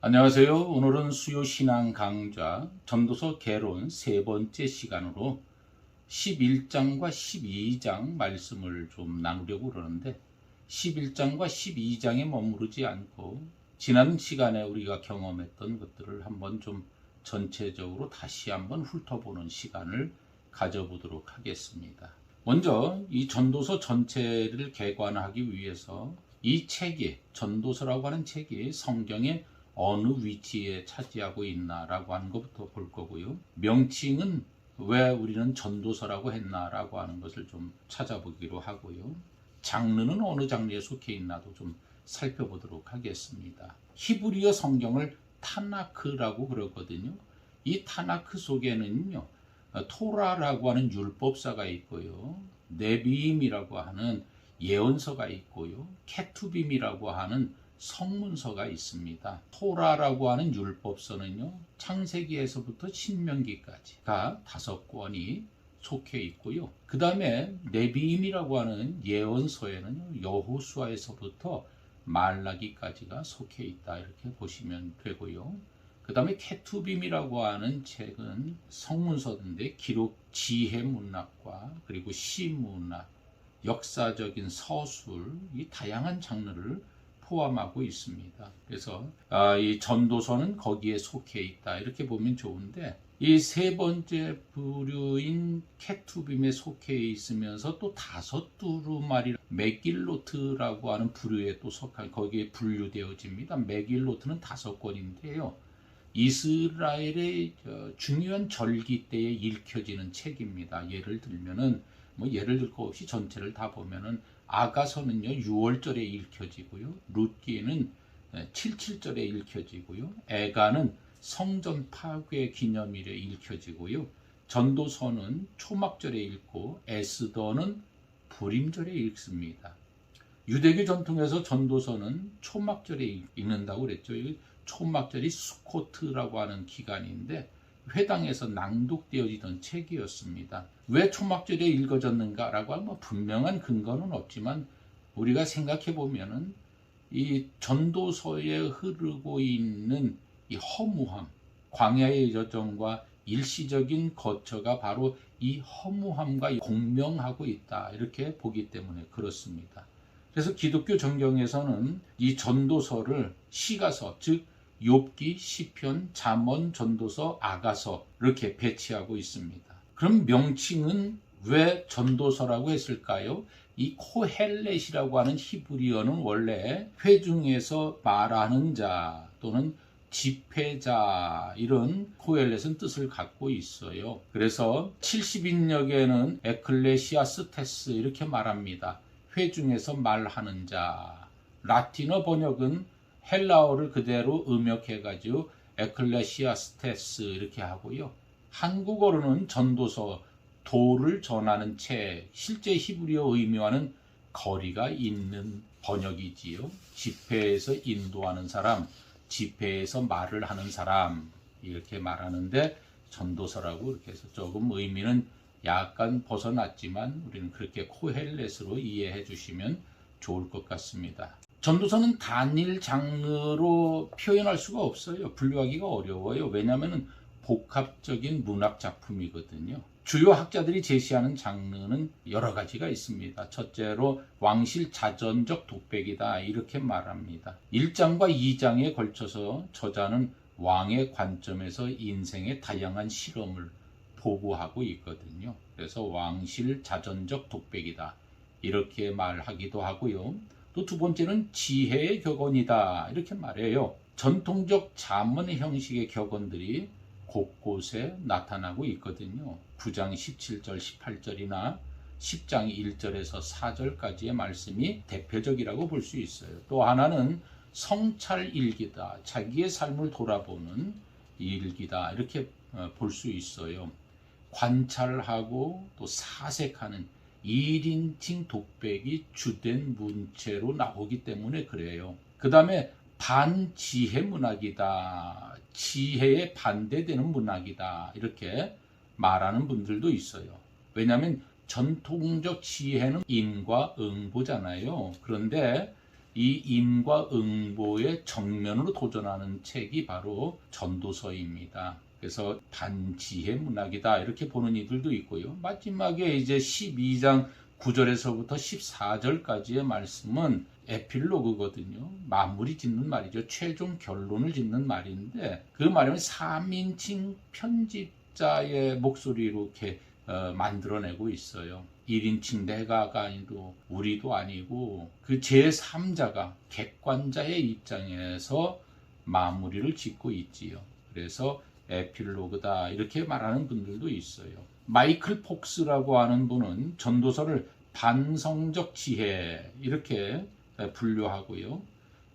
안녕하세요. 오늘은 수요 신앙 강좌 전도서 개론 세 번째 시간으로 11장과 12장 말씀을 좀 나누려고 그러는데 11장과 12장에 머무르지 않고 지난 시간에 우리가 경험했던 것들을 한번 좀 전체적으로 다시 한번 훑어보는 시간을 가져보도록 하겠습니다. 먼저 이 전도서 전체를 개관하기 위해서 이 책이 전도서라고 하는 책이 성경에 어느 위치에 차지하고 있나라고 하는 것부터 볼 거고요. 명칭은 왜 우리는 전도서라고 했나라고 하는 것을 좀 찾아보기로 하고요. 장르는 어느 장르에 속해 있나도 좀 살펴보도록 하겠습니다. 히브리어 성경을 타나크라고 그러거든요. 이 타나크 속에는요, 토라라고 하는 율법사가 있고요, 네비임이라고 하는 예언서가 있고요, 케투빔이라고 하는 성문서가 있습니다. 토라라고 하는 율법서는요, 창세기에서부터 신명기까지가 5권이 속해 있고요. 그 다음에 네비임이라고 하는 예언서에는 여호수아에서부터 말라기까지가 속해 있다, 이렇게 보시면 되고요. 그 다음에 케투빔이라고 하는 책은 성문서인데 기록 지혜 문학과 그리고 시문학, 역사적인 서술, 이 다양한 장르를 포함하고 있습니다. 그래서 이 전도서는 거기에 속해 있다, 이렇게 보면 좋은데, 이 세 번째 부류인 케투빔에 속해 있으면서 또 5두루마리 메길로트라고 하는 부류에 또 속한, 거기에 분류되어집니다. 메길로트는 5권인데요. 이스라엘의 중요한 절기 때에 읽혀지는 책입니다. 예를 들면은 예를 들 거 없이 전체를 다 보면은 아가서는요 6월절에 읽혀지고요, 룻기는 77절에 읽혀지고요, 에가는 성전 파괴 기념일에 읽혀지고요, 전도서는 초막절에 읽고 에스더는 불임절에 읽습니다. 유대교 전통에서 전도서는 초막절에 읽는다고 그랬죠. 초막절이 수코트라고 하는 기간인데 회당에서 낭독되어지던 책이었습니다. 왜 초막절에 읽어졌는가라고 하면 분명한 근거는 없지만 우리가 생각해 보면은 이 전도서에 흐르고 있는 이 허무함, 광야의 여정과 일시적인 거처가 바로 이 허무함과 공명하고 있다, 이렇게 보기 때문에 그렇습니다. 그래서 기독교 정경에서는 이 전도서를 시가서, 즉 욥기, 시편, 잠언, 전도서, 아가서 이렇게 배치하고 있습니다. 그럼 명칭은 왜 전도서라고 했을까요? 이 코헬렛이라고 하는 히브리어는 원래 회중에서 말하는 자 또는 집회자, 이런 코헬렛은 뜻을 갖고 있어요. 그래서 70인역에는 에클레시아스테스 이렇게 말합니다. 회중에서 말하는 자. 라틴어 번역은 헬라어를 그대로 음역해가지고 에클레시아스테스 이렇게 하고요. 한국어로는 전도서, 도를 전하는 책, 실제 히브리어 의미와는 거리가 있는 번역이지요. 집회에서 인도하는 사람, 집회에서 말을 하는 사람, 이렇게 말하는데 전도서라고 이렇게 해서 조금 의미는 약간 벗어났지만 우리는 그렇게 코헬렛으로 이해해 주시면 좋을 것 같습니다. 전도서는 단일 장르로 표현할 수가 없어요. 분류하기가 어려워요. 왜냐하면 복합적인 문학 작품이거든요. 주요 학자들이 제시하는 장르는 여러 가지가 있습니다. 첫째로 왕실 자전적 독백이다, 이렇게 말합니다. 1장과 2장에 걸쳐서 저자는 왕의 관점에서 인생의 다양한 실험을 보고하고 있거든요. 그래서 왕실 자전적 독백이다, 이렇게 말하기도 하고요. 또 두 번째는 지혜의 격언이다, 이렇게 말해요. 전통적 잠언 형식의 격언들이 곳곳에 나타나고 있거든요. 9장 17절 18절이나 10장 1절에서 4절까지의 말씀이 대표적이라고 볼 수 있어요. 또 하나는 성찰 일기다, 자기의 삶을 돌아보는 일기다, 이렇게 볼 수 있어요. 관찰하고 또 사색하는 1인칭 독백이 주된 문체로 나오기 때문에 그래요. 그 다음에 반지혜 문학이다, 지혜에 반대되는 문학이다, 이렇게 말하는 분들도 있어요. 왜냐하면 전통적 지혜는 인과 응보잖아요. 그런데 이 인과응보의 정면으로 도전하는 책이 바로 전도서입니다. 그래서 반지혜 문학이다 이렇게 보는 이들도 있고요. 마지막에 이제 12장 9절에서부터 14절까지의 말씀은 에필로그거든요. 마무리 짓는 말이죠. 최종 결론을 짓는 말인데 그 말은 3인칭 편집자의 목소리로 이렇게 만들어내고 있어요. 1인칭 내가가 아니고 우리도 아니고 그 제3자가 객관자의 입장에서 마무리를 짓고 있지요. 그래서 에필로그다 이렇게 말하는 분들도 있어요. 마이클 폭스라고 하는 분은 전도서를 반성적 지혜 이렇게 분류하고요.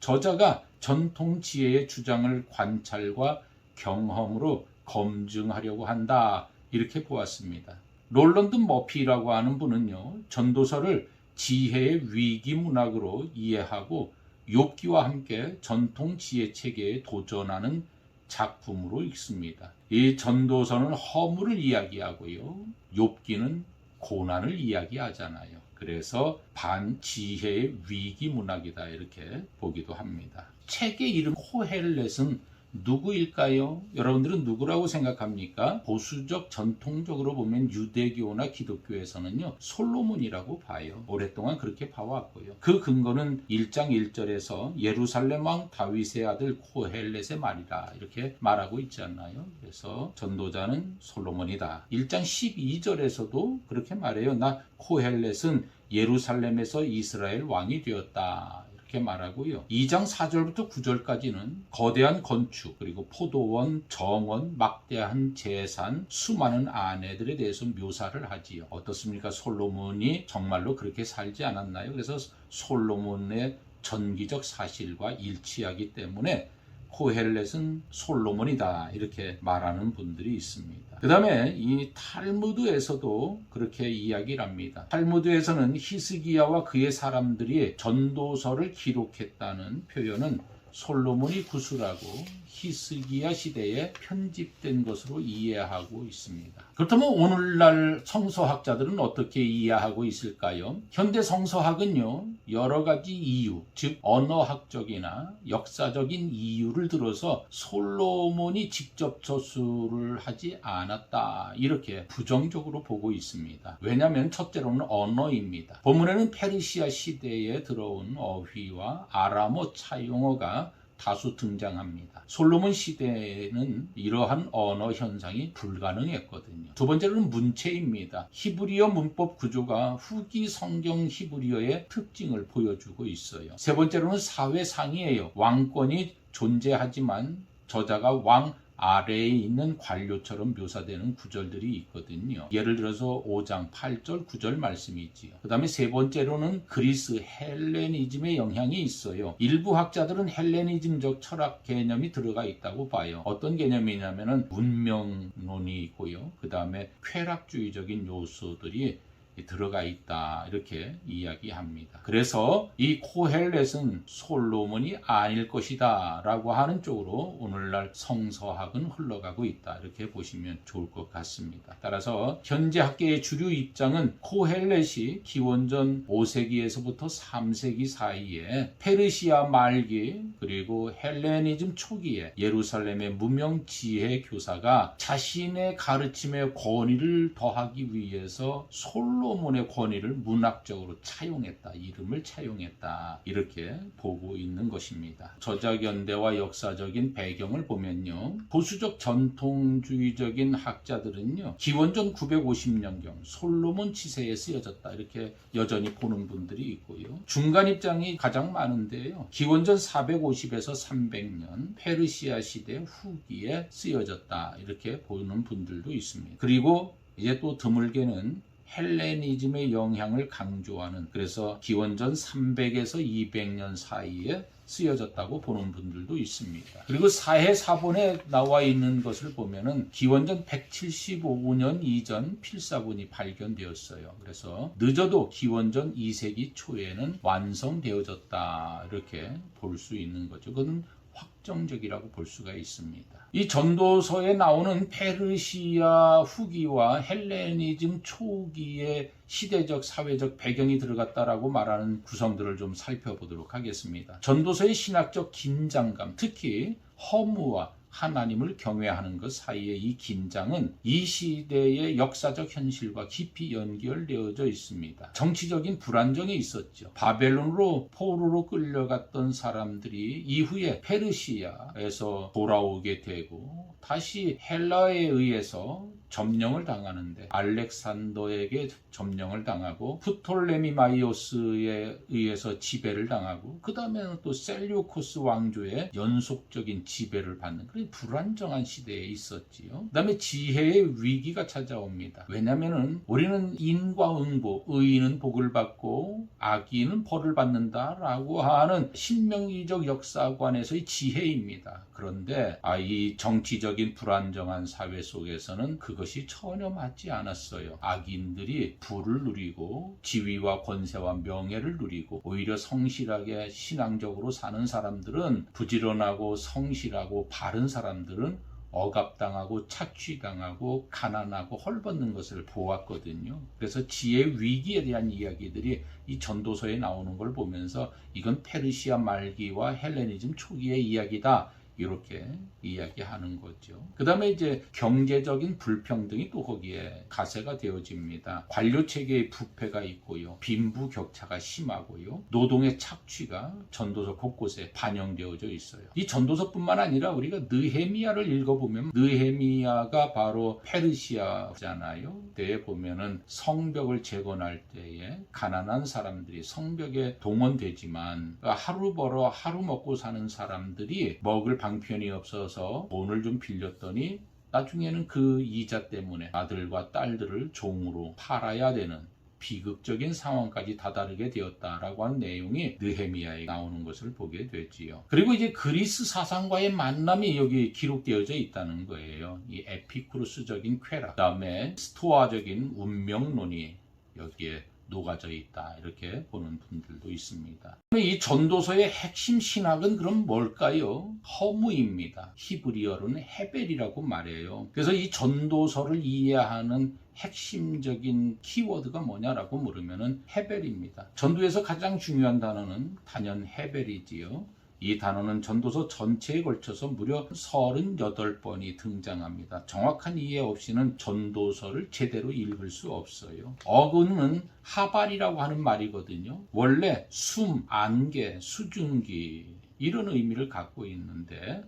저자가 전통 지혜의 주장을 관찰과 경험으로 검증하려고 한다 이렇게 보았습니다. 롤런드 머피라고 하는 분은요, 전도서를 지혜의 위기 문학으로 이해하고 욥기와 함께 전통 지혜 체계에 도전하는 작품으로 읽습니다. 이 전도서는 허물을 이야기하고요, 욥기는 고난을 이야기하잖아요. 그래서 반지혜의 위기 문학이다 이렇게 보기도 합니다. 책의 이름 코헬렛은 누구일까요? 여러분들은 누구라고 생각합니까? 보수적 전통적으로 보면 유대교나 기독교에서는요, 솔로몬이라고 봐요. 오랫동안 그렇게 봐왔고요. 그 근거는 1장 1절에서 예루살렘 왕 다윗의 아들 코헬렛의 말이다 이렇게 말하고 있지 않나요? 그래서 전도자는 솔로몬이다. 1장 12절에서도 그렇게 말해요. 나 코헬렛은 예루살렘에서 이스라엘 왕이 되었다. 이렇게 말하고요. 2장 4절부터 9절까지는 거대한 건축, 그리고 포도원, 정원, 막대한 재산, 수많은 아내들에 대해서 묘사를 하지요. 어떻습니까? 솔로몬이 정말로 그렇게 살지 않았나요? 그래서 솔로몬의 전기적 사실과 일치하기 때문에 코헬렛은 솔로몬이다 이렇게 말하는 분들이 있습니다. 그 다음에 이 탈무드에서도 그렇게 이야기를 합니다. 탈무드에서는 히스기야와 그의 사람들이 전도서를 기록했다는 표현은 솔로몬이 구술하고 히스기야 시대에 편집된 것으로 이해하고 있습니다. 그렇다면 오늘날 성서학자들은 어떻게 이해하고 있을까요? 현대 성서학은요, 여러 가지 이유, 즉 언어학적이나 역사적인 이유를 들어서 솔로몬이 직접 저술을 하지 않았다 이렇게 부정적으로 보고 있습니다. 왜냐하면 첫째로는 언어입니다. 본문에는 페르시아 시대에 들어온 어휘와 아람어 차용어가 다수 등장합니다. 솔로몬 시대에는 이러한 언어 현상이 불가능했거든요. 두 번째로는 문체입니다. 히브리어 문법 구조가 후기 성경 히브리어의 특징을 보여주고 있어요. 세 번째로는 사회상이에요. 왕권이 존재하지만 저자가 왕 아래에 있는 관료처럼 묘사되는 구절들이 있거든요. 예를 들어서 5장 8절 9절 말씀이 있지요. 그 다음에 세 번째로는 그리스 헬레니즘의 영향이 있어요. 일부 학자들은 헬레니즘적 철학 개념이 들어가 있다고 봐요. 어떤 개념이냐면은 문명론이 있고요. 그 다음에 쾌락주의적인 요소들이 들어가 있다 이렇게 이야기합니다. 그래서 이 코헬렛은 솔로몬이 아닐 것이다 라고 하는 쪽으로 오늘날 성서학은 흘러가고 있다 이렇게 보시면 좋을 것 같습니다. 따라서 현재 학계의 주류 입장은 코헬렛이 기원전 5세기에서부터 3세기 사이에 페르시아 말기 그리고 헬레니즘 초기에 예루살렘의 무명 지혜 교사가 자신의 가르침의 권위를 더하기 위해서 솔로몬의 권위를 문학적으로 차용했다. 이름을 차용했다. 이렇게 보고 있는 것입니다. 저작 연대와 역사적인 배경을 보면요. 보수적 전통주의적인 학자들은요. 기원전 950년경 솔로몬 치세에 쓰여졌다. 이렇게 여전히 보는 분들이 있고요. 중간 입장이 가장 많은데요. 기원전 450에서 300년 페르시아 시대 후기에 쓰여졌다. 이렇게 보는 분들도 있습니다. 그리고 이제 또 드물게는 헬레니즘의 영향을 강조하는 그래서 기원전 300에서 200년 사이에 쓰여졌다고 보는 분들도 있습니다. 그리고 사해사본에 나와 있는 것을 보면은 기원전 175년 이전 필사본이 발견되었어요. 그래서 늦어도 기원전 2세기 초에는 완성되어졌다 이렇게 볼 수 있는 거죠. 그건 확정적이라고 볼 수가 있습니다. 이 전도서에 나오는 페르시아 후기와 헬레니즘 초기의 시대적 사회적 배경이 들어갔다라고 말하는 구성들을 좀 살펴보도록 하겠습니다. 전도서의 신학적 긴장감, 특히 허무와 하나님을 경외하는 것 사이의 이 긴장은 이 시대의 역사적 현실과 깊이 연결되어져 있습니다. 정치적인 불안정이 있었죠. 바벨론으로 포로로 끌려갔던 사람들이 이후에 페르시아에서 돌아오게 되고 다시 헬라에 의해서 점령을 당하는데 알렉산더에게 점령을 당하고 프톨레미마이오스에 의해서 지배를 당하고 그 다음에는 또 셀류코스 왕조의 연속적인 지배를 받는 그런 불안정한 시대에 있었지요. 그 다음에 지혜의 위기가 찾아옵니다. 왜냐하면 우리는 인과응보, 의인은 복을 받고 악인은 벌을 받는다라고 하는 신명기적 역사관에서의 지혜입니다. 그런데 이 정치적인 불안정한 사회 속에서는 그것이 전혀 맞지 않았어요. 악인들이 부를 누리고 지위와 권세와 명예를 누리고 오히려 성실하게 신앙적으로 사는 사람들은 부지런하고 성실하고 바른 사람들은 억압당하고 착취당하고 가난하고 헐벗는 것을 보았거든요. 그래서 지혜 위기에 대한 이야기들이 이 전도서에 나오는 걸 보면서 이건 페르시아 말기와 헬레니즘 초기의 이야기다. 이렇게 이야기하는 거죠. 그 다음에 이제 경제적인 불평등이 또 거기에 가세가 되어집니다. 관료체계의 부패가 있고요. 빈부격차가 심하고요. 노동의 착취가 전도서 곳곳에 반영되어져 있어요. 이 전도서뿐만 아니라 우리가 느헤미야를 읽어보면 느헤미야가 바로 페르시아잖아요. 그때에 보면은 성벽을 재건할 때에 가난한 사람들이 성벽에 동원되지만 하루 벌어 하루 먹고 사는 사람들이 먹을 방편이 없어서 돈을 좀 빌렸더니 나중에는 그 이자 때문에 아들과 딸들을 종으로 팔아야 되는 비극적인 상황까지 다다르게 되었다라고 하는 내용이 느헤미야에 나오는 것을 보게 되지요. 그리고 이제 그리스 사상과의 만남이 여기 기록되어져 있다는 거예요. 이 에피쿠로스적인 쾌락, 그다음에 스토아적인 운명론이 여기에 녹아져 있다 이렇게 보는 분들도 있습니다. 이 전도서의 핵심 신학은 그럼 뭘까요? 허무입니다. 히브리어로는 헤벨이라고 말해요. 그래서 이 전도서를 이해하는 핵심적인 키워드가 뭐냐라고 물으면은 헤벨입니다. 전도에서 가장 중요한 단어는 단연 헤벨이지요. 이 단어는 전도서 전체에 걸쳐서 무려 38번이 등장합니다. 정확한 이해 없이는 전도서를 제대로 읽을 수 없어요. 어근은 하발이라고 하는 말이거든요. 원래 숨, 안개, 수증기 이런 의미를 갖고 있는데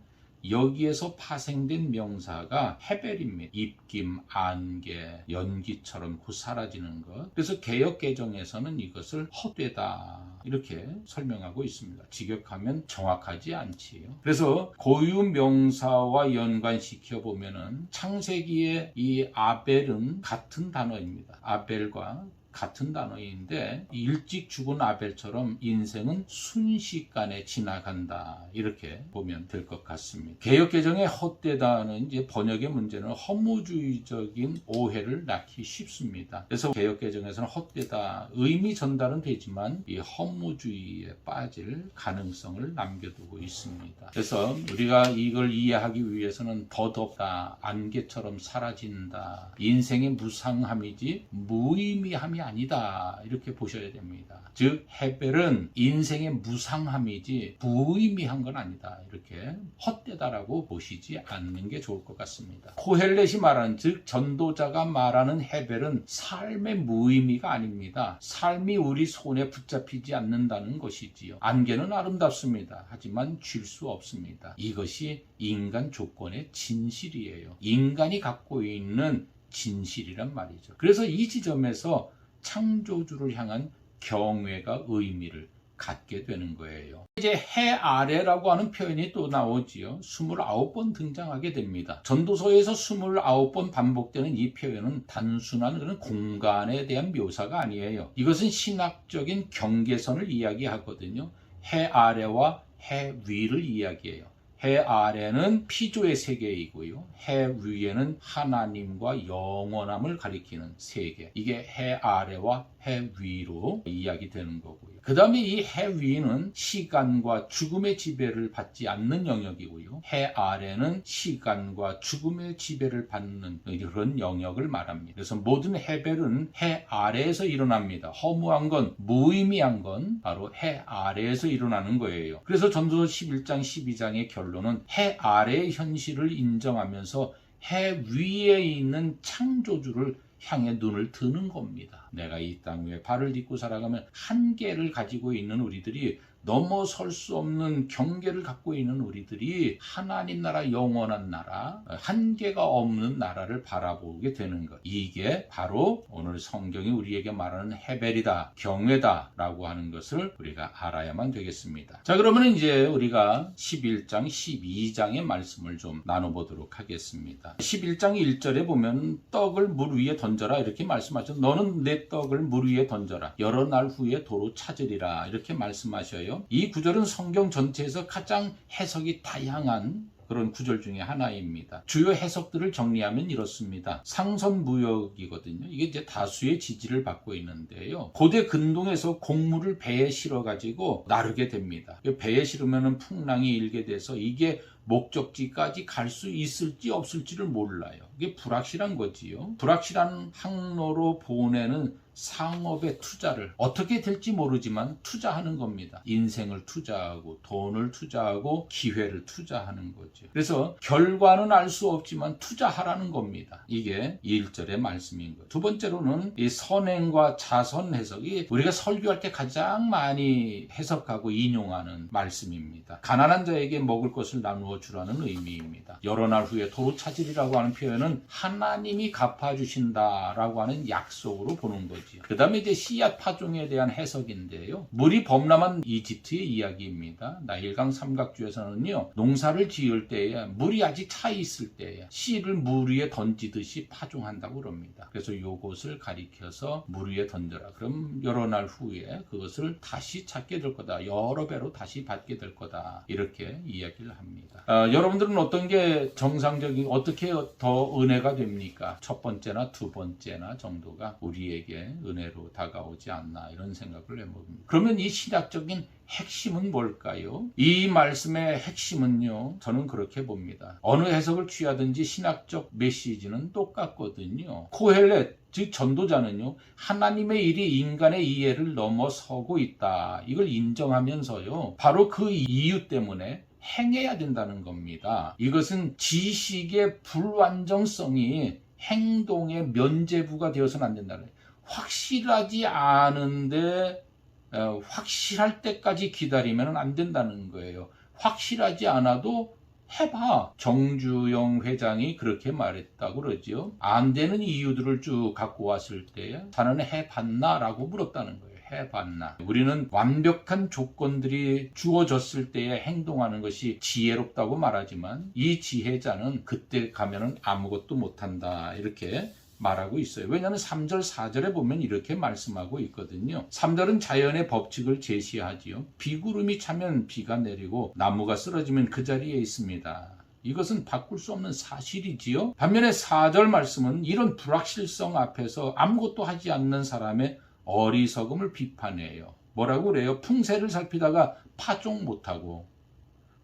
여기에서 파생된 명사가 헤벨입니다. 입김, 안개, 연기처럼 곧 사라지는 것. 그래서 개역개정에서는 이것을 헛되다 이렇게 설명하고 있습니다. 직역하면 정확하지 않지요. 그래서 고유 명사와 연관시켜 보면은 창세기의 이 아벨은 같은 단어입니다. 아벨과 같은 단어인데 일찍 죽은 아벨처럼 인생은 순식간에 지나간다 이렇게 보면 될 것 같습니다. 개역개정의 헛되다는 이제 번역의 문제는 허무주의적인 오해를 낳기 쉽습니다. 그래서 개역개정에서는 헛되다 의미 전달은 되지만 이 허무주의에 빠질 가능성을 남겨두고 있습니다. 그래서 우리가 이걸 이해하기 위해서는 덧없다, 안개처럼 사라진다, 인생의 무상함이지 무의미함이 아니다 이렇게 보셔야 됩니다. 즉 헤벨은 인생의 무상함이지 무의미한 건 아니다 이렇게 헛되다라고 보시지 않는 게 좋을 것 같습니다. 코헬렛이 말하는 즉 전도자가 말하는 헤벨은 삶의 무의미가 아닙니다. 삶이 우리 손에 붙잡히지 않는다는 것이지요. 안개는 아름답습니다. 하지만 쥘 수 없습니다. 이것이 인간 조건의 진실이에요. 인간이 갖고 있는 진실이란 말이죠. 그래서 이 지점에서 창조주를 향한 경외가 의미를 갖게 되는 거예요. 이제 해 아래라고 하는 표현이 또 나오지요. 29번 등장하게 됩니다. 전도서에서 29번 반복되는 이 표현은 단순한 그런 공간에 대한 묘사가 아니에요. 이것은 신학적인 경계선을 이야기하거든요. 해 아래와 해 위를 이야기해요. 해 아래는 피조의 세계이고요. 해 위에는 하나님과 영원함을 가리키는 세계. 이게 해 아래와 해 위로 이야기되는 거고요. 그 다음에 이 해 위는 시간과 죽음의 지배를 받지 않는 영역이고요. 해 아래는 시간과 죽음의 지배를 받는 이런 영역을 말합니다. 그래서 모든 해별은 해 아래에서 일어납니다. 허무한 건, 무의미한 건 바로 해 아래에서 일어나는 거예요. 그래서 전도서 11장 12장의 결론은 해 아래의 현실을 인정하면서 해 위에 있는 창조주를 향해 눈을 드는 겁니다. 내가 이 땅 위에 발을 딛고 살아가면 한계를 가지고 있는 우리들이, 넘어설 수 없는 경계를 갖고 있는 우리들이 하나님 나라, 영원한 나라, 한계가 없는 나라를 바라보게 되는 것. 이게 바로 오늘 성경이 우리에게 말하는 해벨이다, 경외다 라고 하는 것을 우리가 알아야만 되겠습니다. 자, 그러면 이제 우리가 11장, 12장의 말씀을 좀 나눠보도록 하겠습니다. 11장 1절에 보면 떡을 물 위에 던져라 이렇게 말씀하죠. 너는 내 떡을 물 위에 던져라. 여러 날 후에 도로 찾으리라 이렇게 말씀하셔요. 이 구절은 성경 전체에서 가장 해석이 다양한 그런 구절 중에 하나입니다. 주요 해석들을 정리하면 이렇습니다. 상선무역이거든요. 이게 이제 다수의 지지를 받고 있는데요. 고대 근동에서 곡물을 배에 실어가지고 나르게 됩니다. 배에 실으면 풍랑이 일게 돼서 이게 목적지까지 갈 수 있을지 없을지를 몰라요. 이게 불확실한 거지요. 불확실한 항로로 보내는 상업의 투자를 어떻게 될지 모르지만 투자하는 겁니다. 인생을 투자하고 돈을 투자하고 기회를 투자하는 거죠. 그래서 결과는 알 수 없지만 투자하라는 겁니다. 이게 1절의 말씀인 거예요. 두 번째로는 이 선행과 자선 해석이 우리가 설교할 때 가장 많이 해석하고 인용하는 말씀입니다. 가난한 자에게 먹을 것을 나누어 주라는 의미입니다. 여러 날 후에 도로 찾으리라고 하는 표현은 하나님이 갚아주신다라고 하는 약속으로 보는 거죠. 그 다음에 이제 씨앗 파종에 대한 해석인데요. 물이 범람한 이집트의 이야기입니다. 나일강 삼각주에서는요, 농사를 지을 때에 물이 아직 차 있을 때에 씨를 물 위에 던지듯이 파종한다고 그럽니다. 그래서 이것을 가리켜서 물 위에 던져라. 그럼 여러 날 후에 그것을 다시 찾게 될 거다. 여러 배로 다시 받게 될 거다. 이렇게 이야기를 합니다. 여러분들은 어떤 게 정상적인, 어떻게 더 은혜가 됩니까? 첫 번째나 두 번째나 정도가 우리에게 은혜로 다가오지 않나 이런 생각을 해봅니다. 그러면 이 신학적인 핵심은 뭘까요? 이 말씀의 핵심은요, 저는 그렇게 봅니다. 어느 해석을 취하든지 신학적 메시지는 똑같거든요. 코헬렛, 즉 전도자는요, 하나님의 일이 인간의 이해를 넘어서고 있다. 이걸 인정하면서요, 바로 그 이유 때문에 행해야 된다는 겁니다. 이것은 지식의 불완전성이 행동의 면죄부가 되어서는 안 된다는 거예요. 확실하지 않은데 확실할 때까지 기다리면 안 된다는 거예요. 확실하지 않아도 해봐. 정주영 회장이 그렇게 말했다고 그러죠. 안 되는 이유들을 쭉 갖고 왔을 때 자네는 해봤나? 라고 물었다는 거예요. 해봤나? 우리는 완벽한 조건들이 주어졌을 때에 행동하는 것이 지혜롭다고 말하지만 이 지혜자는 그때 가면은 아무것도 못한다. 이렇게 말하고 있어요. 왜냐하면 3절, 4절에 보면 이렇게 말씀하고 있거든요. 3절은 자연의 법칙을 제시하지요. 비구름이 차면 비가 내리고 나무가 쓰러지면 그 자리에 있습니다. 이것은 바꿀 수 없는 사실이지요. 반면에 4절 말씀은 이런 불확실성 앞에서 아무것도 하지 않는 사람의 어리석음을 비판해요. 뭐라고 그래요? 풍세를 살피다가 파종 못하고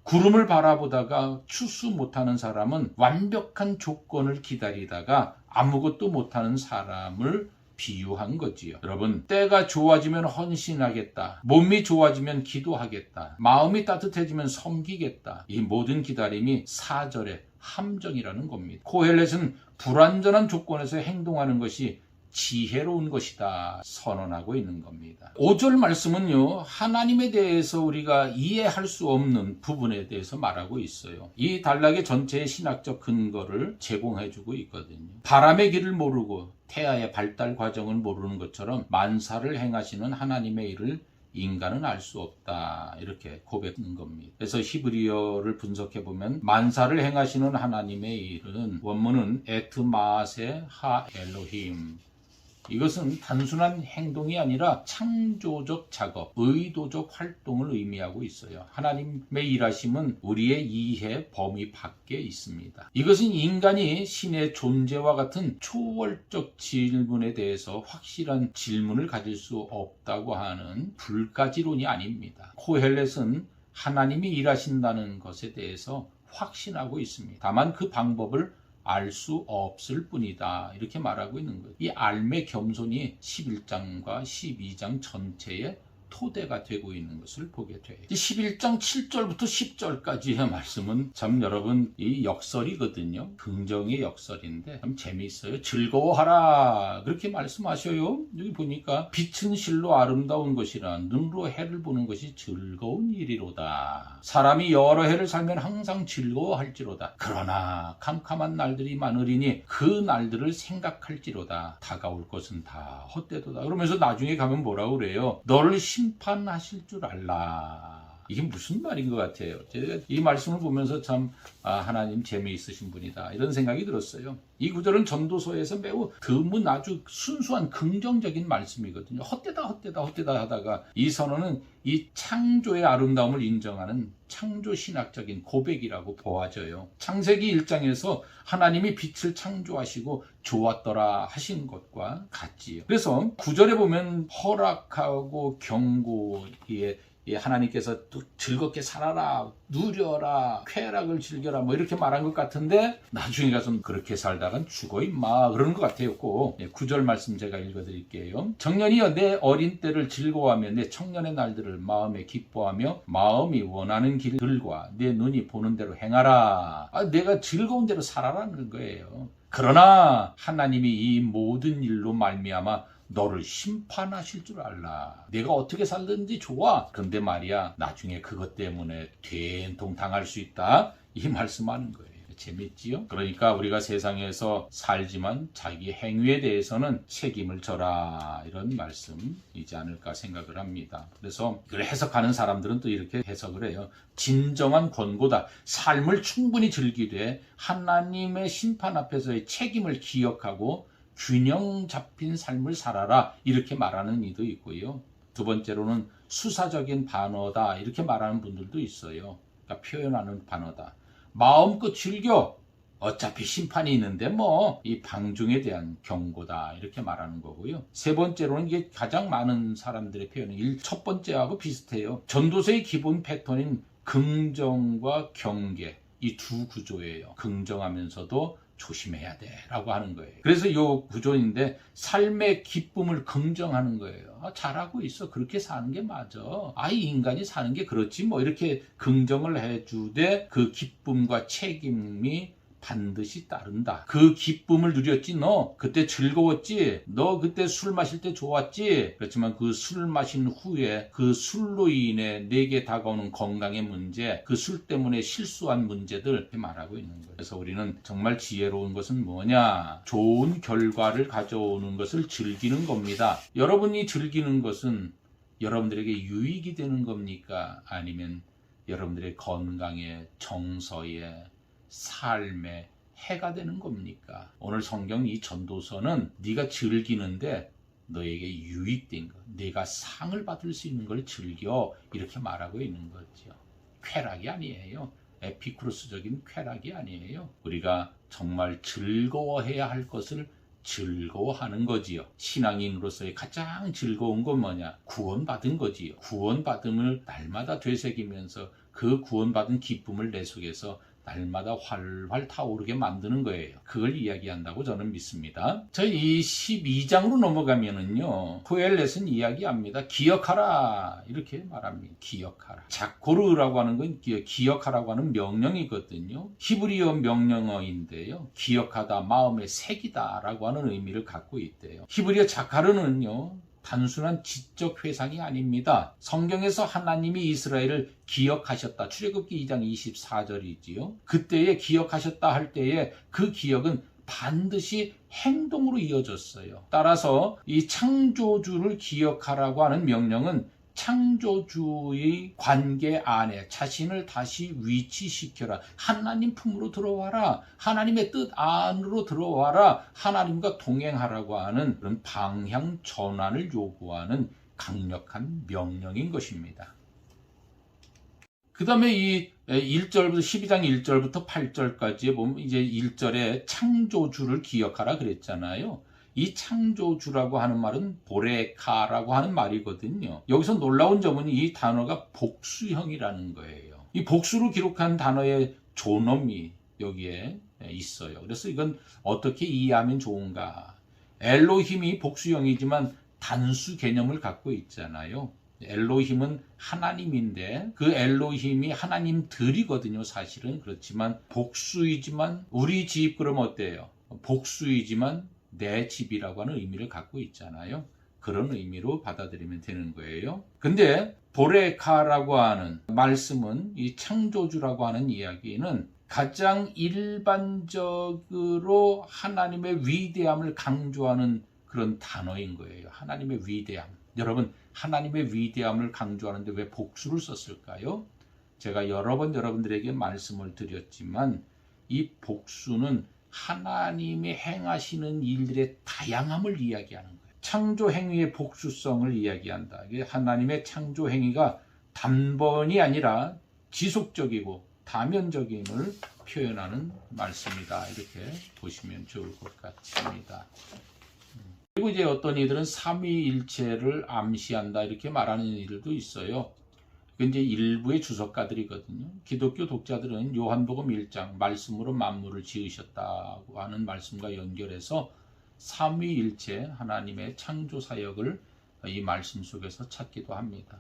구름을 바라보다가 추수 못하는 사람은 완벽한 조건을 기다리다가 아무것도 못하는 사람을 비유한 거지요. 여러분, 때가 좋아지면 헌신하겠다. 몸이 좋아지면 기도하겠다. 마음이 따뜻해지면 섬기겠다. 이 모든 기다림이 4절의 함정이라는 겁니다. 코헬렛은 불완전한 조건에서 행동하는 것이 지혜로운 것이다 선언하고 있는 겁니다. 5절 말씀은요, 하나님에 대해서 우리가 이해할 수 없는 부분에 대해서 말하고 있어요. 이 단락의 전체의 신학적 근거를 제공해주고 있거든요. 바람의 길을 모르고 태아의 발달 과정을 모르는 것처럼 만사를 행하시는 하나님의 일을 인간은 알 수 없다 이렇게 고백하는 겁니다. 그래서 히브리어를 분석해 보면 만사를 행하시는 하나님의 일은 원문은 에트 마세 하 엘로힘, 이것은 단순한 행동이 아니라 창조적 작업, 의도적 활동을 의미하고 있어요. 하나님의 일하심은 우리의 이해 범위 밖에 있습니다. 이것은 인간이 신의 존재와 같은 초월적 질문에 대해서 확실한 질문을 가질 수 없다고 하는 불가지론이 아닙니다. 코헬렛은 하나님이 일하신다는 것에 대해서 확신하고 있습니다. 다만 그 방법을 알 수 없을 뿐이다. 이렇게 말하고 있는 거예요. 이 알매 겸손이 11장과 12장 전체의 토대가 되고 있는 것을 보게 돼요. 11장 7절부터 10절까지의 말씀은 참 여러분 이 역설이거든요. 긍정의 역설인데 참 재미있어요. 즐거워하라 그렇게 말씀하셔요. 여기 보니까 빛은 실로 아름다운 것이라 눈으로 해를 보는 것이 즐거운 일이로다. 사람이 여러 해를 살면 항상 즐거워할지로다. 그러나 캄캄한 날들이 많으리니 그 날들을 생각할지로다. 다가올 것은 다 헛되도다. 그러면서 나중에 가면 뭐라고 그래요? 너를 심판하실 줄 알라. 이게 무슨 말인 것 같아요. 제가 이 말씀을 보면서 참 하나님 재미있으신 분이다 이런 생각이 들었어요. 이 구절은 전도서에서 매우 드문 아주 순수한 긍정적인 말씀이거든요. 헛되다 헛되다 헛되다 하다가 이 선언은 이 창조의 아름다움을 인정하는 창조신학적인 고백이라고 보아져요. 창세기 1장에서 하나님이 빛을 창조하시고 좋았더라 하신 것과 같지요. 그래서 9절에 보면 허락하고 경고에 하나님께서 또 즐겁게 살아라, 누려라, 쾌락을 즐겨라 뭐 이렇게 말한 것 같은데 나중에 가서 그렇게 살다간 죽어 임마 그러는 것 같아요. 꼭 9절 말씀 제가 읽어드릴게요. 청년이여 내 어린 때를 즐거워하며 내 청년의 날들을 마음에 기뻐하며 마음이 원하는 길들과 내 눈이 보는 대로 행하라. 내가 즐거운 대로 살아라는 거예요. 그러나 하나님이 이 모든 일로 말미암아 너를 심판하실 줄 알라. 내가 어떻게 살든지 좋아. 그런데 말이야 나중에 그것 때문에 된통 당할 수 있다. 이 말씀하는 거예요. 재밌지요? 그러니까 우리가 세상에서 살지만 자기 행위에 대해서는 책임을 져라. 이런 말씀이지 않을까 생각을 합니다. 그래서 이걸 해석하는 사람들은 또 이렇게 해석을 해요. 진정한 권고다. 삶을 충분히 즐기되 하나님의 심판 앞에서의 책임을 기억하고 균형 잡힌 삶을 살아라 이렇게 말하는 이도 있고요. 두 번째로는 수사적인 반어다 이렇게 말하는 분들도 있어요. 그러니까 표현하는 반어다. 마음껏 즐겨. 어차피 심판이 있는데 뭐 이 방중에 대한 경고다 이렇게 말하는 거고요. 세 번째로는 이게 가장 많은 사람들의 표현은 첫 번째하고 비슷해요. 전도서의 기본 패턴인 긍정과 경계 이 두 구조예요. 긍정하면서도 조심해야 돼 라고 하는 거예요. 그래서 이 구조인데 삶의 기쁨을 긍정하는 거예요. 잘하고 있어. 그렇게 사는 게 맞아. 이 인간이 사는 게 그렇지 뭐 이렇게 긍정을 해주되 그 기쁨과 책임이 반드시 따른다. 그 기쁨을 누렸지 너. 그때 즐거웠지. 너 그때 술 마실 때 좋았지. 그렇지만 그 술 마신 후에 그 술로 인해 내게 다가오는 건강의 문제, 그 술 때문에 실수한 문제들 이렇게 말하고 있는 거예요. 그래서 우리는 정말 지혜로운 것은 뭐냐? 좋은 결과를 가져오는 것을 즐기는 겁니다. 여러분이 즐기는 것은 여러분들에게 유익이 되는 겁니까? 아니면 여러분들의 건강에, 정서에, 삶에 해가 되는 겁니까? 오늘 성경 이 전도서는 네가 즐기는데 너에게 유익된 것, 네가 상을 받을 수 있는 걸 즐겨 이렇게 말하고 있는 거죠. 쾌락이 아니에요. 에피쿠로스적인 쾌락이 아니에요. 우리가 정말 즐거워해야 할 것을 즐거워하는 거지요. 신앙인으로서의 가장 즐거운 건 뭐냐? 구원받은 거지요. 구원받음을 날마다 되새기면서 그 구원받은 기쁨을 내 속에서 날마다 활활 타오르게 만드는 거예요. 그걸 이야기한다고 저는 믿습니다. 저희 12장으로 넘어가면은요, 코엘렛은 이야기합니다. 기억하라 이렇게 말합니다. 기억하라. 자코르라고 하는 건 기억하라고 하는 명령이거든요. 히브리어 명령어인데요. 기억하다, 마음에 새기다 라고 하는 의미를 갖고 있대요. 히브리어 자카르는요, 단순한 지적 회상이 아닙니다. 성경에서 하나님이 이스라엘을 기억하셨다. 출애굽기 2장 24절이지요. 그때에 기억하셨다 할 때에 그 기억은 반드시 행동으로 이어졌어요. 따라서 이 창조주를 기억하라고 하는 명령은 창조주의 관계 안에 자신을 다시 위치시켜라. 하나님 품으로 들어와라. 하나님의 뜻 안으로 들어와라. 하나님과 동행하라고 하는 그런 방향 전환을 요구하는 강력한 명령인 것입니다. 그 다음에 이 1절부터 12장 1절부터 8절까지에 보면 이제 1절에 창조주를 기억하라 그랬잖아요. 이 창조주라고 하는 말은 보레카라고 하는 말이거든요. 여기서 놀라운 점은 이 단어가 복수형이라는 거예요. 이 복수로 기록한 단어의 존엄이 여기에 있어요. 그래서 이건 어떻게 이해하면 좋은가? 엘로힘이 복수형이지만 단수 개념을 갖고 있잖아요. 엘로힘은 하나님인데 그 엘로힘이 하나님들이거든요. 사실은 그렇지만 복수이지만 우리 집 그러면 어때요? 복수이지만 내 집이라고 하는 의미를 갖고 있잖아요. 그런 의미로 받아들이면 되는 거예요. 근데 보레카라고 하는 말씀은 이 창조주라고 하는 이야기는 가장 일반적으로 하나님의 위대함을 강조하는 그런 단어인 거예요. 하나님의 위대함. 여러분, 하나님의 위대함을 강조하는데 왜 복수를 썼을까요? 제가 여러 번 여러분들에게 말씀을 드렸지만 이 복수는 하나님이 행하시는 일들의 다양함을 이야기하는 거예요. 창조 행위의 복수성을 이야기한다. 하나님의 창조 행위가 단번이 아니라 지속적이고 다면적임을 표현하는 말씀이다. 이렇게 보시면 좋을 것 같습니다. 그리고 이제 어떤 이들은 삼위일체를 암시한다 이렇게 말하는 이들도 있어요. 이제 일부의 주석가들이거든요. 기독교 독자들은 요한복음 1장 말씀으로 만물을 지으셨다고 하는 말씀과 연결해서 삼위일체 하나님의 창조 사역을 이 말씀 속에서 찾기도 합니다.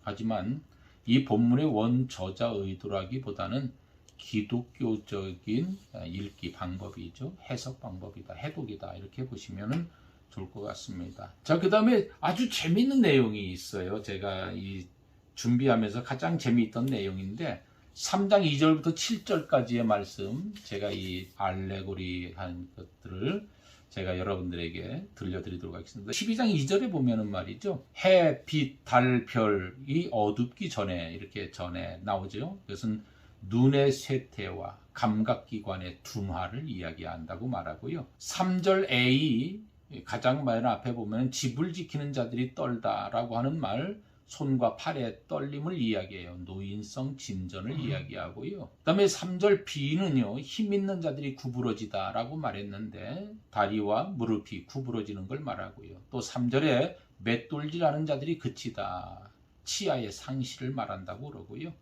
하지만 이 본문의 원저자 의도라기보다는 기독교적인 읽기 방법이죠. 해석 방법이다. 해독이다. 이렇게 보시면 좋을 것 같습니다. 자, 그 다음에 아주 재미있는 내용이 있어요. 제가 이 준비하면서 가장 재미있던 내용인데 3장 2절부터 7절까지의 말씀, 제가 이 알레고리 한 것들을 제가 여러분들에게 들려드리도록 하겠습니다. 12장 2절에 보면은 말이죠. 해, 빛, 달, 별이 어둡기 전에 이렇게 전에 나오죠. 그것은 눈의 쇠퇴와 감각기관의 둔화를 이야기한다고 말하고요. 3절 A 가장 맨 앞에 보면 집을 지키는 자들이 떨다라고 하는 말, 손과 팔의 떨림을 이야기해요. 노인성 진전을 이야기하고요. 그 다음에 3절 B는요. 힘 있는 자들이 구부러지다라고 말했는데 다리와 무릎이 구부러지는 걸 말하고요. 또 3절에 맷돌질하는 자들이 그치다. 치아의 상실을 말한다고 그러고요.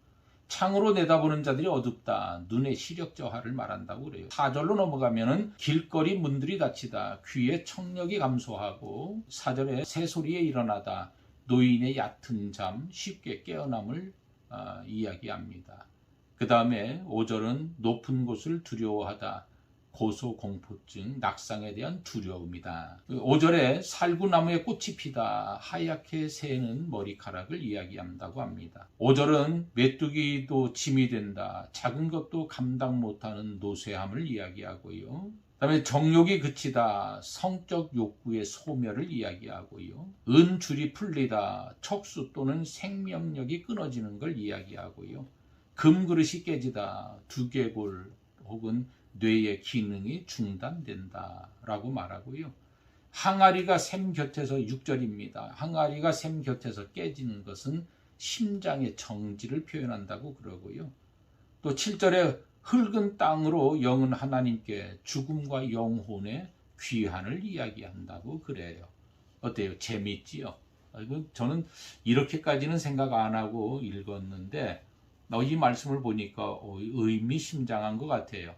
창으로 내다보는 자들이 어둡다. 눈의 시력 저하를 말한다고 그래요. 4절로 넘어가면은 길거리 문들이 닫히다. 귀의 청력이 감소하고 4절에 새소리에 일어나다. 노인의 얕은 잠, 쉽게 깨어남을 이야기합니다. 그 다음에 5절은 높은 곳을 두려워하다. 고소공포증, 낙상에 대한 두려움이다. 5절에 살구나무에 꽃이 피다. 하얗게 새는 머리카락을 이야기한다고 합니다. 5절은 메뚜기도 짐이 된다. 작은 것도 감당 못하는 노쇠함을 이야기하고요. 그 다음에 정욕이 그치다. 성적 욕구의 소멸을 이야기하고요. 은줄이 풀리다. 척수 또는 생명력이 끊어지는 걸 이야기하고요. 금그릇이 깨지다. 두개골 혹은 뇌의 기능이 중단된다 라고 말하고요. 항아리가 샘 곁에서 6절입니다. 항아리가 샘 곁에서 깨지는 것은 심장의 정지를 표현한다고 그러고요. 또 7절에 흙은 땅으로 영은 하나님께 죽음과 영혼의 귀환을 이야기한다고 그래요. 어때요? 재밌지요? 저는 이렇게까지는 생각 안 하고 읽었는데 이 말씀을 보니까 의미심장한 것 같아요.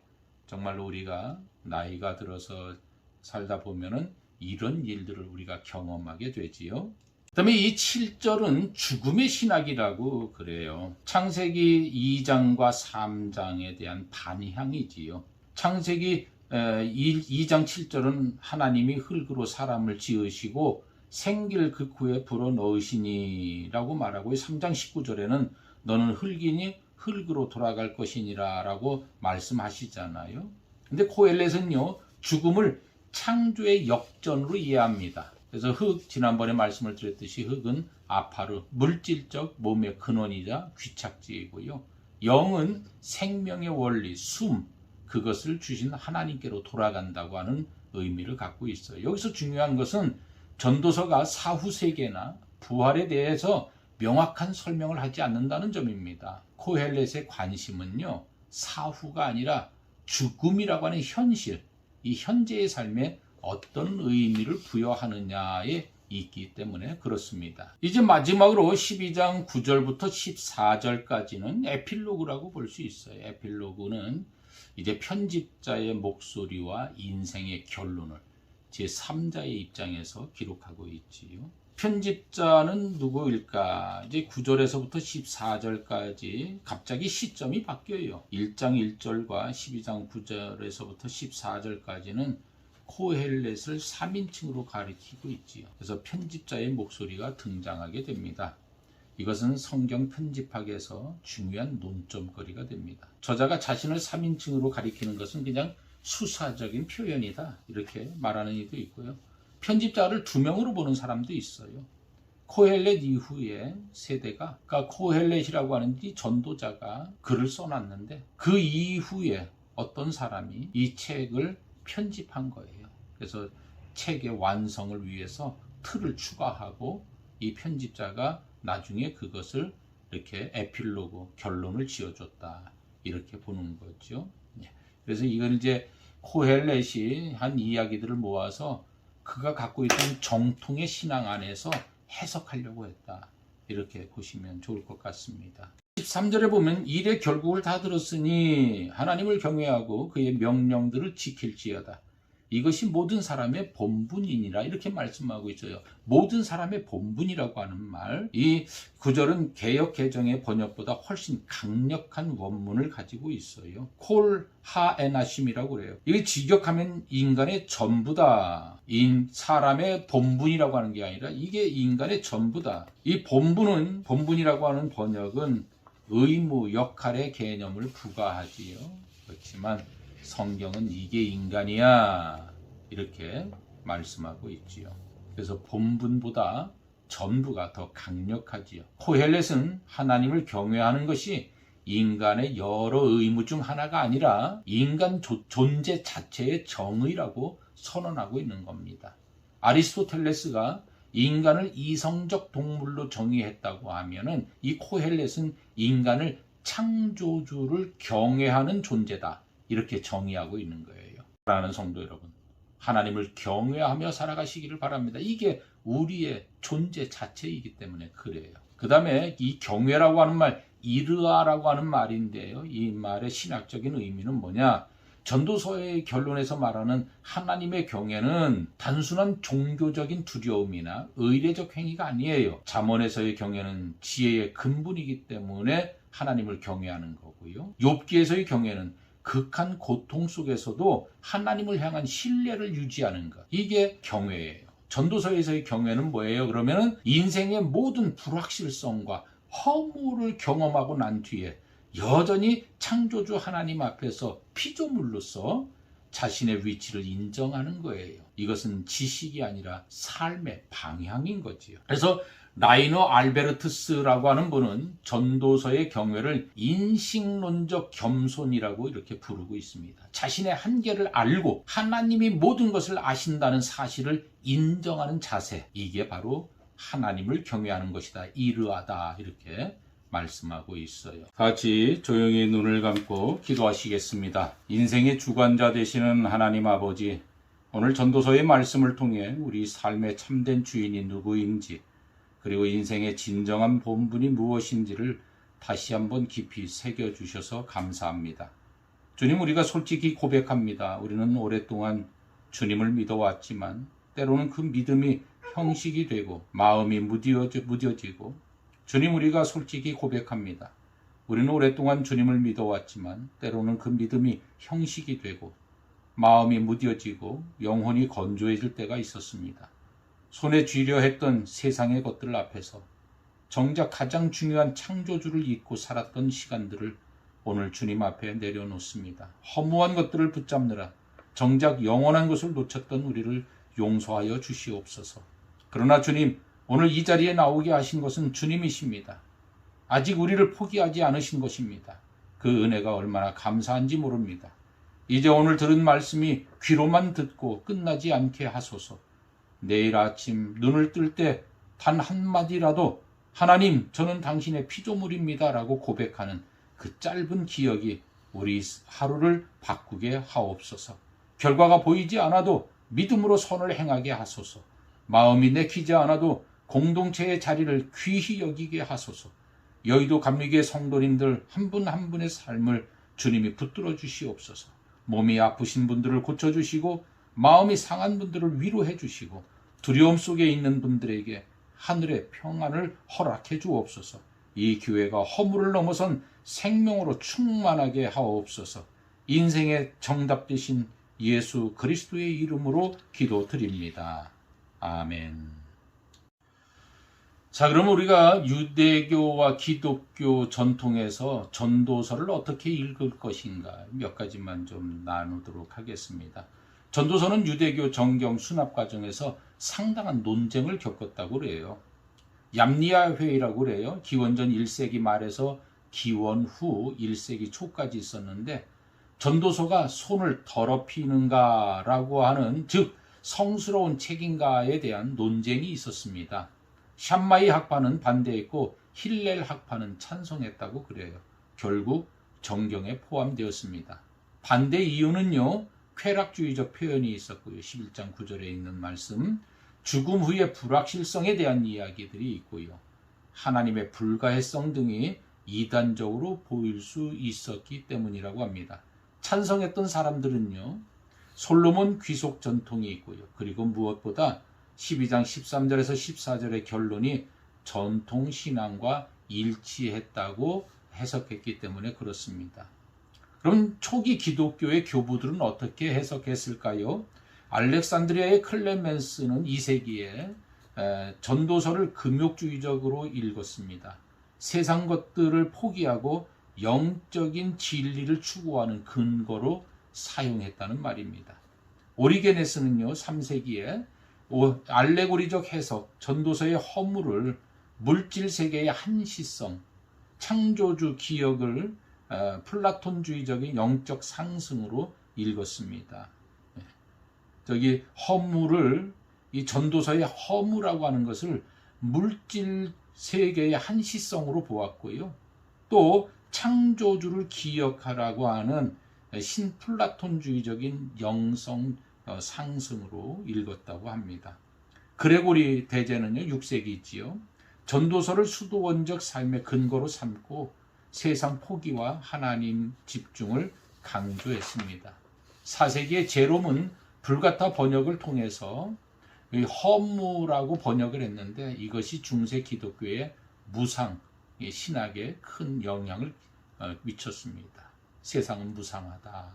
정말로 우리가 나이가 들어서 살다 보면은 이런 일들을 우리가 경험하게 되지요. 그 다음에 이 7절은 죽음의 신학이라고 그래요. 창세기 2장과 3장에 대한 반향이지요. 창세기 2장 7절은 하나님이 흙으로 사람을 지으시고 생기를 그 후에 불어넣으시니 라고 말하고 3장 19절에는 너는 흙이니 흙으로 돌아갈 것이니라 라고 말씀하시잖아요. 근데 코엘렛은요 죽음을 창조의 역전으로 이해합니다. 그래서 흙, 지난번에 말씀을 드렸듯이 흙은 아파르, 물질적 몸의 근원이자 귀착지이고요. 영은 생명의 원리, 숨, 그것을 주신 하나님께로 돌아간다고 하는 의미를 갖고 있어요. 여기서 중요한 것은 전도서가 사후세계나 부활에 대해서 명확한 설명을 하지 않는다는 점입니다. 코헬렛의 관심은요, 사후가 아니라 죽음이라고 하는 현실, 이 현재의 삶에 어떤 의미를 부여하느냐에 있기 때문에 그렇습니다. 이제 마지막으로 12장 9절부터 14절까지는 에필로그라고 볼 수 있어요. 에필로그는 이제 편집자의 목소리와 인생의 결론을 제3자의 입장에서 기록하고 있지요. 편집자는 누구일까? 이제 9절에서부터 14절까지 갑자기 시점이 바뀌어요. 1장 1절과 12장 9절에서부터 14절까지는 코헬렛을 3인칭으로 가리키고 있지요. 그래서 편집자의 목소리가 등장하게 됩니다. 이것은 성경 편집학에서 중요한 논점거리가 됩니다. 저자가 자신을 3인칭으로 가리키는 것은 그냥 수사적인 표현이다, 이렇게 말하는 이도 있고요. 편집자를 2명으로 보는 사람도 있어요. 코헬렛 이후에 세대가, 그러니까 코헬렛이라고 하는 이 전도자가 글을 써놨는데 그 이후에 어떤 사람이 이 책을 편집한 거예요. 그래서 책의 완성을 위해서 틀을 추가하고 이 편집자가 나중에 그것을 이렇게 에필로그, 결론을 지어줬다, 이렇게 보는 거죠. 그래서 이건 이제 코헬렛이 한 이야기들을 모아서 그가 갖고 있던 정통의 신앙 안에서 해석하려고 했다, 이렇게 보시면 좋을 것 같습니다. 13절에 보면 일의 결국을 다 들었으니 하나님을 경외하고 그의 명령들을 지킬지어다. 이것이 모든 사람의 본분이니라, 이렇게 말씀하고 있어요. 모든 사람의 본분이라고 하는 말, 이 구절은 개역 개정의 번역보다 훨씬 강력한 원문을 가지고 있어요. 콜 하에나심이라고 그래요. 이게 직역하면 인간의 전부다. 사람의 본분이라고 하는 게 아니라 이게 인간의 전부다. 이 본분이라고 하는 번역은 의무, 역할의 개념을 부과하지요. 그렇지만 성경은 이게 인간이야, 이렇게 말씀하고 있지요. 그래서 본분보다 전부가 더 강력하지요. 코헬렛은 하나님을 경외하는 것이 인간의 여러 의무 중 하나가 아니라 인간 존재 자체의 정의라고 선언하고 있는 겁니다. 아리스토텔레스가 인간을 이성적 동물로 정의했다고 하면은 이 코헬렛은 인간을 창조주를 경외하는 존재다, 이렇게 정의하고 있는 거예요. 사랑하는 성도 여러분, 하나님을 경외하며 살아가시기를 바랍니다. 이게 우리의 존재 자체이기 때문에 그래요. 그 다음에 이 경외라고 하는 말, 이르아라고 하는 말인데요. 이 말의 신학적인 의미는 뭐냐? 전도서의 결론에서 말하는 하나님의 경외는 단순한 종교적인 두려움이나 의례적 행위가 아니에요. 잠언에서의 경외는 지혜의 근본이기 때문에 하나님을 경외하는 거고요. 욥기에서의 경외는 극한 고통 속에서도 하나님을 향한 신뢰를 유지하는 것, 이게 경외예요. 전도서에서의 경외는 뭐예요? 그러면은 인생의 모든 불확실성과 허무를 경험하고 난 뒤에 여전히 창조주 하나님 앞에서 피조물로서 자신의 위치를 인정하는 거예요. 이것은 지식이 아니라 삶의 방향인 거지요. 그래서 라이너 알베르투스라고 하는 분은 전도서의 경외를 인식론적 겸손이라고 이렇게 부르고 있습니다. 자신의 한계를 알고 하나님이 모든 것을 아신다는 사실을 인정하는 자세, 이게 바로 하나님을 경외하는 것이다, 이르하다, 이렇게 말씀하고 있어요. 같이 조용히 눈을 감고 기도하시겠습니다. 인생의 주관자 되시는 하나님 아버지, 오늘 전도서의 말씀을 통해 우리 삶의 참된 주인이 누구인지, 그리고 인생의 진정한 본분이 무엇인지를 다시 한번 깊이 새겨주셔서 감사합니다. 주님, 우리가 솔직히 고백합니다. 우리는 오랫동안 주님을 믿어왔지만 때로는 그 믿음이 형식이 되고 마음이 무뎌지고, 주님, 우리가 솔직히 고백합니다. 우리는 오랫동안 주님을 믿어왔지만 때로는 그 믿음이 형식이 되고 마음이 무뎌지고 영혼이 건조해질 때가 있었습니다. 손에 쥐려 했던 세상의 것들 앞에서 정작 가장 중요한 창조주를 잊고 살았던 시간들을 오늘 주님 앞에 내려놓습니다. 허무한 것들을 붙잡느라 정작 영원한 것을 놓쳤던 우리를 용서하여 주시옵소서. 그러나 주님, 오늘 이 자리에 나오게 하신 것은 주님이십니다. 아직 우리를 포기하지 않으신 것입니다. 그 은혜가 얼마나 감사한지 모릅니다. 이제 오늘 들은 말씀이 귀로만 듣고 끝나지 않게 하소서. 내일 아침 눈을 뜰 때 단 한마디라도 하나님, 저는 당신의 피조물입니다 라고 고백하는 그 짧은 기억이 우리 하루를 바꾸게 하옵소서. 결과가 보이지 않아도 믿음으로 선을 행하게 하소서. 마음이 내키지 않아도 공동체의 자리를 귀히 여기게 하소서. 여의도 감리교회 성도님들 한 분 한 분의 삶을 주님이 붙들어 주시옵소서. 몸이 아프신 분들을 고쳐주시고 마음이 상한 분들을 위로해 주시고 두려움 속에 있는 분들에게 하늘의 평안을 허락해 주옵소서. 이 교회가 허물을 넘어선 생명으로 충만하게 하옵소서. 인생의 정답 되신 예수 그리스도의 이름으로 기도드립니다. 아멘. 자, 그럼 우리가 유대교와 기독교 전통에서 전도서를 어떻게 읽을 것인가 몇 가지만 좀 나누도록 하겠습니다. 전도서는 유대교 정경 수납 과정에서 상당한 논쟁을 겪었다고 그래요. 얌리아 회의라고 그래요. 기원전 1세기 말에서 기원 후 1세기 초까지 있었는데 전도서가 손을 더럽히는가라고 하는, 즉 성스러운 책인가에 대한 논쟁이 있었습니다. 샴마이 학파는 반대했고 힐렐 학파는 찬성했다고 그래요. 결국 정경에 포함되었습니다. 반대 이유는요, 쾌락주의적 표현이 있었고요. 11장 9절에 있는 말씀, 죽음 후의 불확실성에 대한 이야기들이 있고요. 하나님의 불가해성 등이 이단적으로 보일 수 있었기 때문이라고 합니다. 찬성했던 사람들은요, 솔로몬 귀속 전통이 있고요. 그리고 무엇보다 12장 13절에서 14절의 결론이 전통신앙과 일치했다고 해석했기 때문에 그렇습니다. 그럼 초기 기독교의 교부들은 어떻게 해석했을까요? 알렉산드리아의 클레멘스는 2세기에 전도서를 금욕주의적으로 읽었습니다. 세상 것들을 포기하고 영적인 진리를 추구하는 근거로 사용했다는 말입니다. 오리게네스는요, 3세기에 알레고리적 해석, 전도서의 허물을 물질 세계의 한시성, 창조주 기억을 플라톤주의적인 영적 상승으로 읽었습니다. 저기 허물을, 이 전도서의 허물이라고 하는 것을 물질 세계의 한시성으로 보았고요. 또 창조주를 기억하라고 하는 신플라톤주의적인 영성 상승으로 읽었다고 합니다. 그레고리 대제는요, 6세기지요. 전도서를 수도원적 삶의 근거로 삼고 세상 포기와 하나님 집중을 강조했습니다. 4세기의 제롬은 불가타 번역을 통해서 허무라고 번역을 했는데 이것이 중세 기독교의 무상, 신학에 큰 영향을 미쳤습니다. 세상은 무상하다,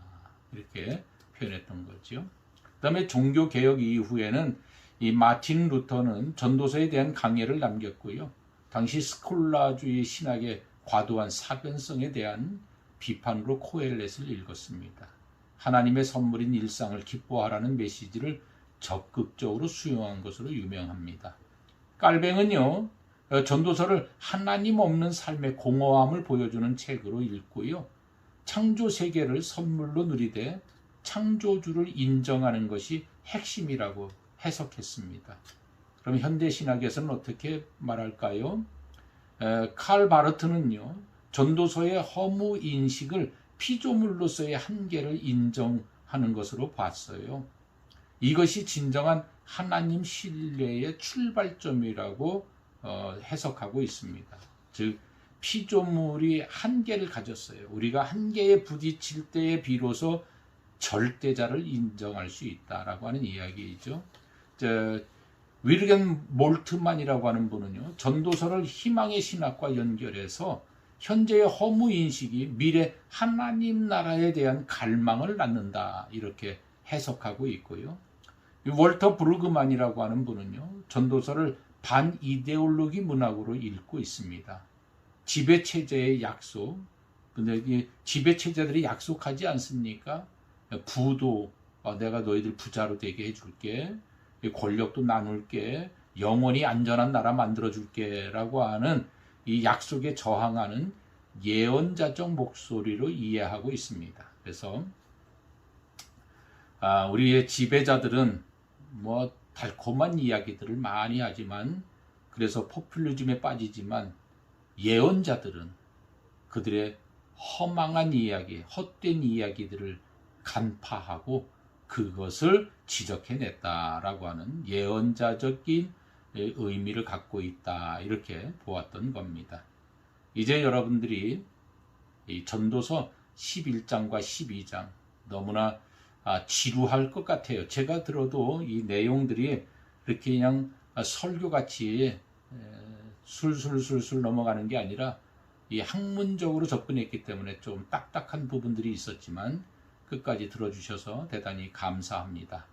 이렇게 표현했던 거죠. 그 다음에 종교개혁 이후에는 이 마틴 루터는 전도서에 대한 강해를 남겼고요. 당시 스콜라주의 신학의 과도한 사변성에 대한 비판으로 코엘렛을 읽었습니다. 하나님의 선물인 일상을 기뻐하라는 메시지를 적극적으로 수용한 것으로 유명합니다. 깔뱅은요, 전도서를 하나님 없는 삶의 공허함을 보여주는 책으로 읽고요. 창조 세계를 선물로 누리되 창조주를 인정하는 것이 핵심이라고 해석했습니다. 그럼 현대신학에서는 어떻게 말할까요? 칼 바르트는요, 전도서의 허무 인식을 피조물로서의 한계를 인정하는 것으로 봤어요. 이것이 진정한 하나님 신뢰의 출발점이라고 해석하고 있습니다. 즉 피조물이 한계를 가졌어요. 우리가 한계에 부딪힐 때에 비로소 절대자를 인정할 수 있다라고 하는 이야기이죠. 위르겐 몰트만이라고 하는 분은요, 전도서를 희망의 신학과 연결해서 현재의 허무 인식이 미래 하나님 나라에 대한 갈망을 낳는다, 이렇게 해석하고 있고요. 월터 브루그만이라고 하는 분은요, 전도서를 반이데올로기 문학으로 읽고 있습니다. 지배체제의 약속, 근데 이 지배체제들이 약속하지 않습니까? 부도, 내가 너희들 부자로 되게 해줄게, 권력도 나눌게, 영원히 안전한 나라 만들어줄게 라고 하는 이 약속에 저항하는 예언자적 목소리로 이해하고 있습니다. 그래서 우리의 지배자들은 뭐 달콤한 이야기들을 많이 하지만, 그래서 포퓰리즘에 빠지지만, 예언자들은 그들의 허망한 이야기, 헛된 이야기들을 간파하고 그것을 지적해냈다라고 하는 예언자적인 의미를 갖고 있다, 이렇게 보았던 겁니다. 이제 여러분들이 이 전도서 11장과 12장 너무나 지루할 것 같아요. 제가 들어도 이 내용들이 이렇게 그냥 설교같이 술술술술 넘어가는 게 아니라 이 학문적으로 접근했기 때문에 좀 딱딱한 부분들이 있었지만 끝까지 들어주셔서 대단히 감사합니다.